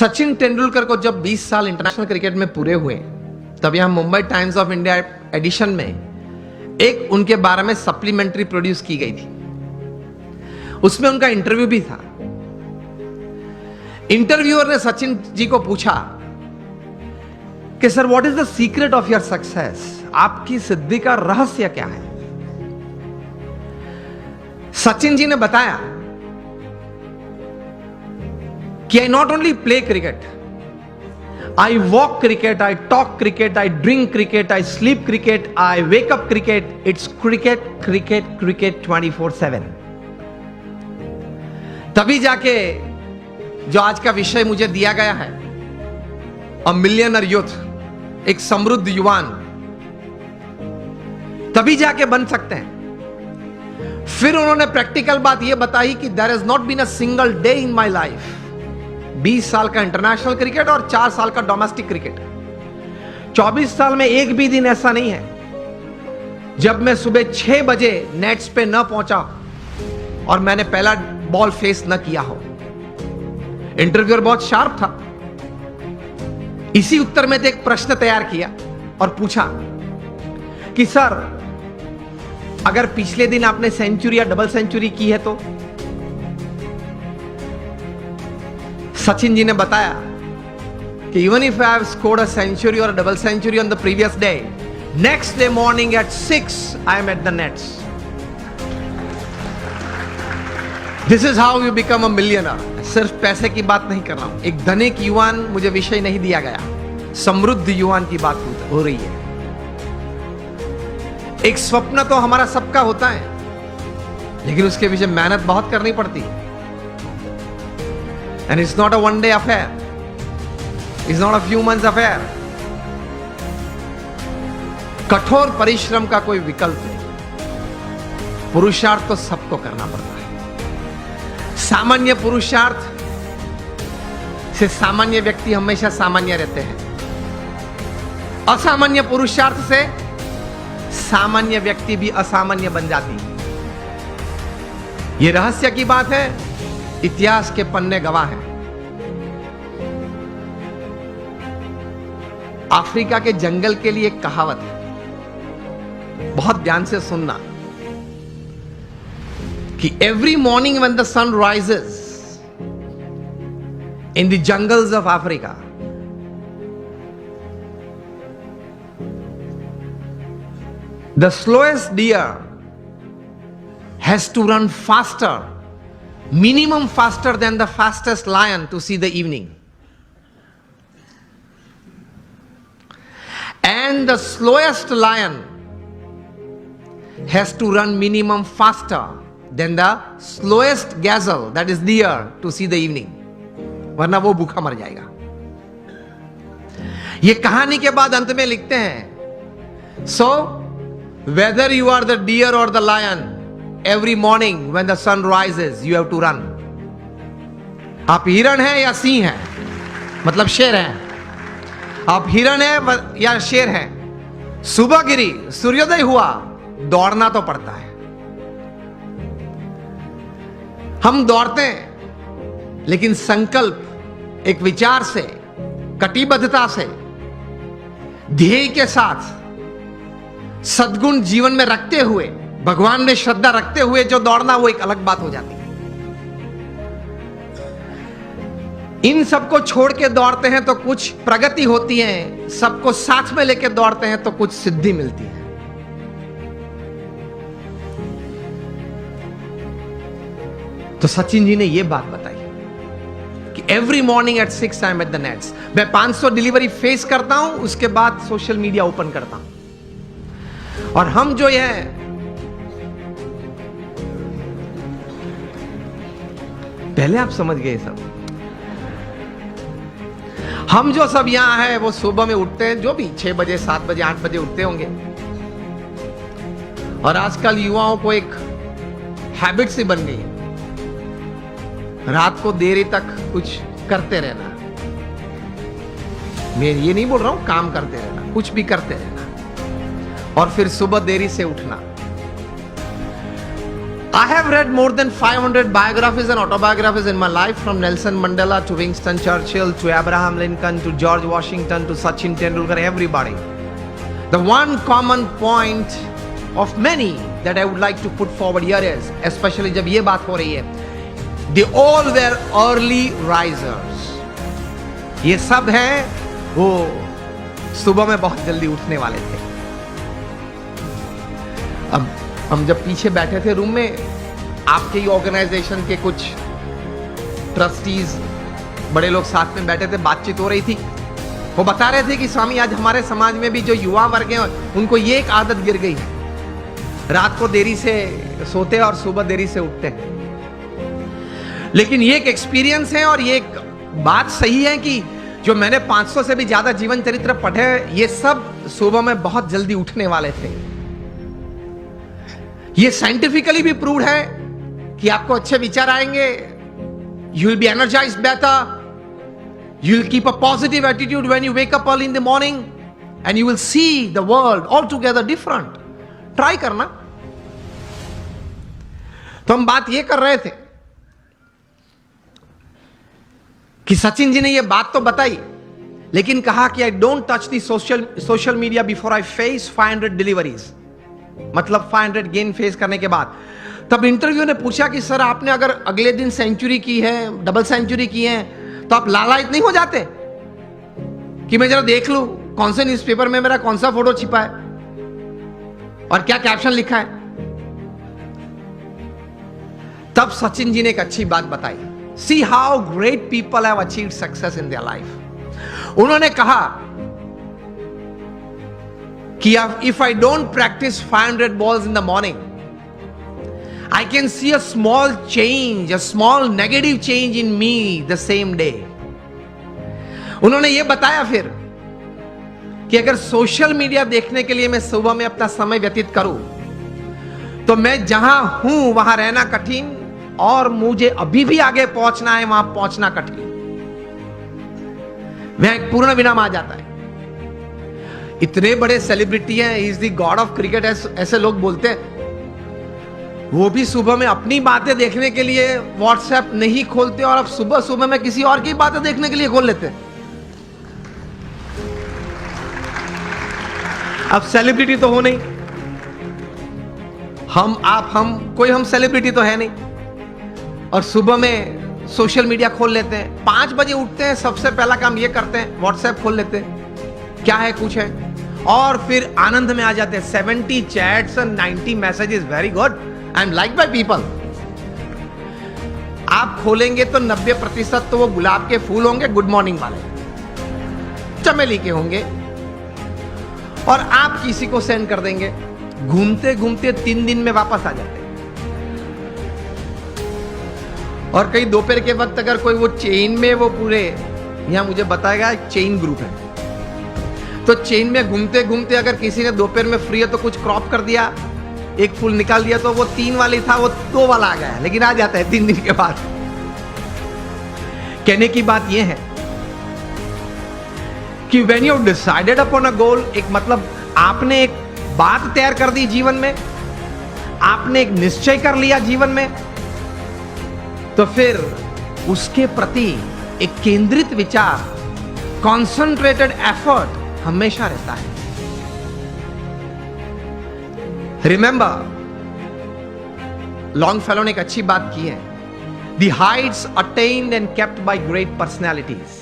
सचिन तेंदुलकर को जब 20 साल इंटरनेशनल क्रिकेट में पूरे हुए, तब यहां Mumbai Times of India edition में एक उनके बारे में सप्लीमेंट्री प्रोड्यूस की गई थी। उसमें उनका इंटरव्यू भी था। इंटरव्यूअर ने सचिन जी को पूछा कि sir, what is the secret of your success? आपकी सिद्धि का रहस्य क्या है? सचिन जी ने बताया कि I not only play cricket, I walk cricket, I talk cricket, I drink cricket, I sleep cricket, I wake up cricket, it's cricket cricket cricket 24/7। तभी जाके जो आज का विषय मुझे दिया गया है, अ मिलियनर यूथ, एक समृद्ध युवान, तभी जाके बन सकते हैं। फिर उन्होंने प्रैक्टिकल बात यह बताई कि there is not been a single day in my life. 20 साल का इंटरनेशनल क्रिकेट और 4 साल का डोमेस्टिक क्रिकेट, 24 साल में एक भी दिन ऐसा नहीं है जब मैं सुबह 6 बजे नेट्स पे न पहुंचा और मैंने पहला बॉल फेस न किया हो। इंटरव्यूअर बहुत शार्प था। इसी उत्तर में एक प्रश्न तैयार किया और पूछा कि सर, अगर पिछले दिन आपने सेंचुरी या डबल सेंचुरी की है तो? सचिन जी ने बताया कि even if I have scored a century और double century on the previous day, next day morning at 6 I am at the nets. This is how you become a millionaire. सिर्फ पैसे की बात नहीं कर रहा हूं। एक धनिक युवान मुझे विषय नहीं दिया गया, समृद्ध युवान की बात हो रही है। एक स्वप्न तो हमारा सबका होता है, लेकिन उसके पीछे मेहनत बहुत करनी पड़ती है। And it's not a one day affair, it's not a few months affair. कठोर परिश्रम का कोई विकल्प नहीं। पुरुषार्थ तो सबको करना पड़ता है। सामान्य पुरुषार्थ से सामान्य व्यक्ति हमेशा सामान्य रहते हैं। असामान्य पुरुषार्थ से सामान्य व्यक्ति भी असामान्य बन जाती है। यह रहस्य की बात है, इतिहास के पन्ने गवाह हैं। अफ्रीका के जंगल के लिए एक कहावत है, बहुत ध्यान से सुनना, कि every morning when the sun rises in the jungles of Africa, the slowest deer has to run faster, minimum faster than the fastest lion to see the evening. And the slowest lion has to run minimum faster than the slowest gazelle, that is deer, to see the evening. वरना वो भूखा मर जाएगा। ये कहानी के बाद अंत में लिखते हैं, so whether you are the deer or the lion, every morning when the sun rises you have to run. आप हिरण हैं या सिंह हैं, मतलब शेर हैं, आप हिरण हैं या शेर हैं, सुबह गिरी, सूर्योदय हुआ, दौड़ना तो पड़ता है। हम दौड़ते हैं, लेकिन संकल्प, एक विचार से, कटिबद्धता से, ध्येय के साथ, सद्गुण जीवन में रखते हुए, भगवान में श्रद्धा रखते हुए जो दौड़ना, वो एक अलग बात हो जाती है। इन सबको छोड़ के दौड़ते हैं तो कुछ प्रगति होती है, सबको साथ में लेके दौड़ते हैं तो कुछ सिद्धि मिलती है। तो सचिन जी ने यह बात बताई कि every morning at 6 I am at the nets. मैं 500 डिलीवरी फेस करता हूं, उसके बाद सोशल मीडिया ओपन करता हूं। और हम जो है पहले आप समझ गए सब, हम जो सब यहां है वो सुबह में उठते हैं, जो भी 6 बजे 7 बजे 8 बजे उठते होंगे। और आजकल युवाओं को एक हैबिट सी बन गई है, रात को देरी तक कुछ करते रहना। मैं ये नहीं बोल रहा हूं काम करते रहना, कुछ भी करते रहना, और फिर सुबह देरी से उठना। I have read more than 500 biographies and autobiographies in my life, from Nelson Mandela to Winston Churchill to Abraham Lincoln to George Washington to Sachin Tendulkar, everybody. The one common point of many that I would like to put forward here is, especially जब ये बात हो रही है, they all were early risers. ये सब हैं वो सुबह में बहुत जल्दी उठने वाले थे. अब हम जब पीछे बैठे थे रूम में, आपके ही ऑर्गेनाइजेशन के कुछ ट्रस्टीज बड़े लोग साथ में बैठे थे, बातचीत हो रही थी. वो बता रहे थे कि स्वामी आज हमारे समाज में भी जो युवा वर्ग हैं उनको ये एक आदत गिर गई है, रात को देरी से सोते और सुबह देरी से उठते हैं. लेकिन ये एक एक्सपीरियंस है और ये एक बात सही है कि जो मैंने 500 से भी ज्यादा जीवन चरित्र पढ़े, ये सब सुबह में बहुत जल्दी उठने वाले थे. ये साइंटिफिकली भी प्रूव्ड है कि आपको अच्छे विचार आएंगे, you will be energised better, you will keep a positive attitude when you wake up early in the morning, and you will see the world altogether different. Try करना. तो हम बात ये कर रहे थे कि सचिन जी ने ये बात तो बताई, लेकिन कहा कि I don't touch the social media before I face 500 deliveries, मतलब 500 गेन फेस करने के बाद. तब इंटरव्यू ने पूछा कि सर आपने अगर अगले दिन सेंचुरी की है, डबल सेंचुरी की है, तो आप लालायित नहीं हो जाते कि मैं जरा देख लूं कौन से न्यूज़पेपर में मेरा कौन सा फोटो छिपा है और क्या कैप्शन लिखा है. तब सचिन जी ने एक अच्छी बात बताई. See how great people have achieved success in their life. उन्होंने कहा कि if I don't practice 500 balls in the morning, I can see a small change, a small negative change in me the same day. उन्होंने ये बताया फिर कि अगर social media देखने के लिए मैं सुबह में अपना समय व्यतीत करूं, तो मैं जहां हूं वहां रहना कठिन और मुझे अभी भी आगे पहुंचना है, वहां पहुंचना कठिन. वह एक पूर्ण विराम आ जाता है. इतने बड़े सेलिब्रिटी हैं, he is the God of cricket ऐसे लोग बोलते हैं, वो भी सुबह में अपनी बातें देखने के लिए व्हाट्सएप नहीं खोलते और अब सुबह सुबह में किसी और की बातें देखने के लिए खोल लेते. अब सेलिब्रिटी तो हो नहीं, हम कोई हम सेलिब्रिटी तो है नहीं, और सुबह में सोशल मीडिया खोल लेते हैं. 5 बजे उठते हैं, सबसे पहला काम ये करते हैं व्हाट्सएप खोल लेते हैं, क्या है कुछ है, और फिर आनंद में आ जाते हैं. 70 चैट्स और 90 messages, very good, I am like by people. आप खोलेंगे तो 90% तो वो गुलाब के फूल होंगे, गुड मॉर्निंग वाले, चमेली के होंगे, और आप किसी को सेंड कर देंगे. घूमते घूमते 3 दिन में वापस आ जाते हैं. और कई दोपहर के वक्त अगर कोई वो चेन में, वो पूरे यहां मुझे बताएगा एक चेन ग्रुप है, तो चेन में घूमते घूमते अगर किसी ने दोपहर में फ्री है तो कुछ क्रॉप कर दिया, एक फूल निकाल दिया, तो वो 3 वाली था वो 2 वाला आ गया, लेकिन आ जाता है 3 दिन के बाद. कहने की बात यह है कि when you decided upon a goal, एक मतलब आपने एक बात तैयार कर दी जीवन में, आपने एक निश्चय कर लिया जीवन में, तो फिर उसके प्रति एक केंद्रित विचार, कॉन्सेंट्रेटेड एफर्ट हमेशा रहता है. रिमेंबर, लॉन्गफेलो ने एक अच्छी बात की है, the Heights attend and kept bye great personalities.